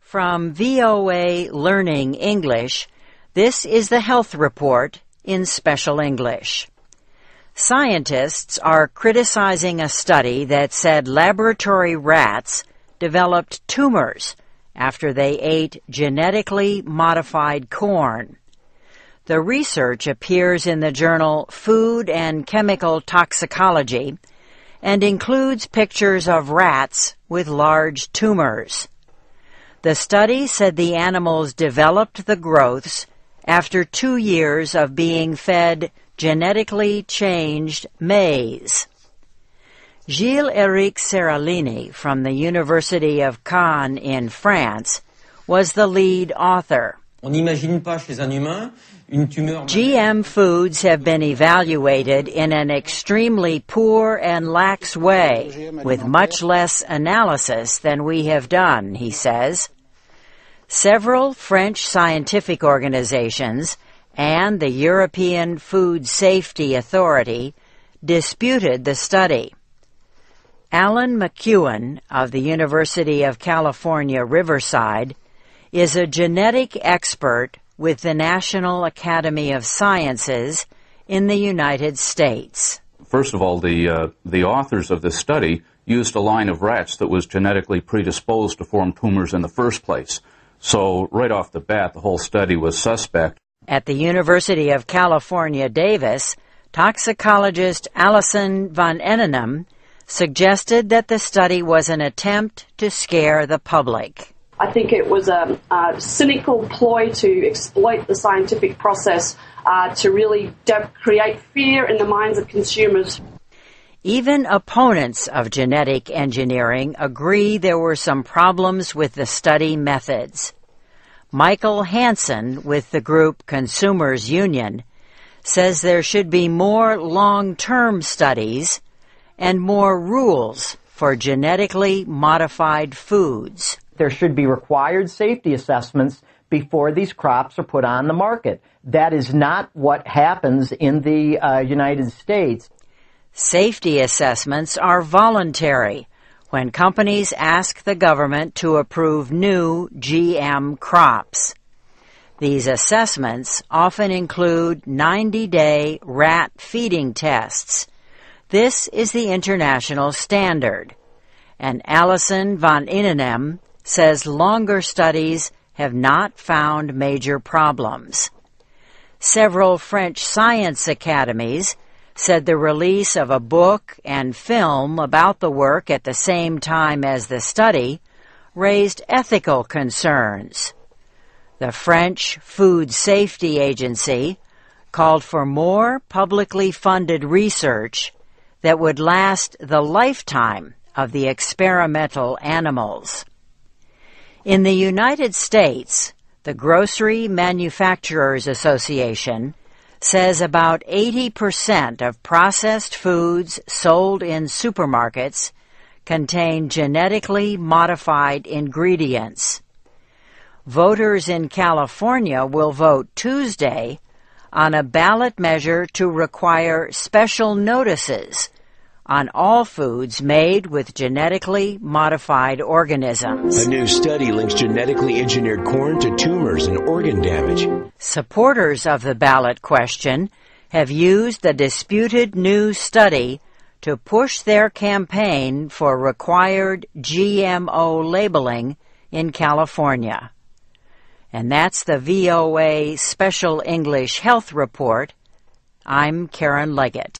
From VOA Learning English, this is the Health Report in Special English. Scientists are criticizing a study that said laboratory rats developed tumors after they ate genetically modified corn. The research appears in the journal Food and Chemical Toxicology and includes pictures of rats with large tumors. The study said the animals developed the growths after 2 years of being fed genetically changed maize. Gilles-Éric Seralini from the University of Caen in France was the lead author. GM foods have been evaluated in an extremely poor and lax way, with much less analysis than we have done, he says. Several French scientific organizations and the European Food Safety Authority disputed the study. Alan McEwen of the University of California, Riverside is a genetic expert with the National Academy of Sciences in the United States. First of all, the authors of this study used a line of rats that was genetically predisposed to form tumors in the first place. So right off the bat, the whole study was suspect. At the University of California, Davis, toxicologist Alison van Enenum suggested that the study was an attempt to scare the public. I think it was a cynical ploy to exploit the scientific process to really create fear in the minds of consumers. Even opponents of genetic engineering agree there were some problems with the study methods. Michael Hansen with the group Consumers Union says there should be more long-term studies and more rules for genetically modified foods. There should be required safety assessments before these crops are put on the market. That is not what happens in the United States. Safety assessments are voluntary when companies ask the government to approve new GM crops. These assessments often include 90-day rat feeding tests. This is the international standard, and Alison van Enenum says longer studies have not found major problems. Several French science academies said the release of a book and film about the work at the same time as the study raised ethical concerns. The French Food Safety Agency called for more publicly funded research that would last the lifetime of the experimental animals. In the United States, the Grocery Manufacturers Association says about 80% of processed foods sold in supermarkets contain genetically modified ingredients. Voters in California will vote Tuesday on a ballot measure to require special notices on all foods made with genetically modified organisms. A new study links genetically engineered corn to tumors and organ damage. Supporters of the ballot question have used the disputed new study to push their campaign for required GMO labeling in California. And that's the VOA Special English Health Report. I'm Karen Leggett.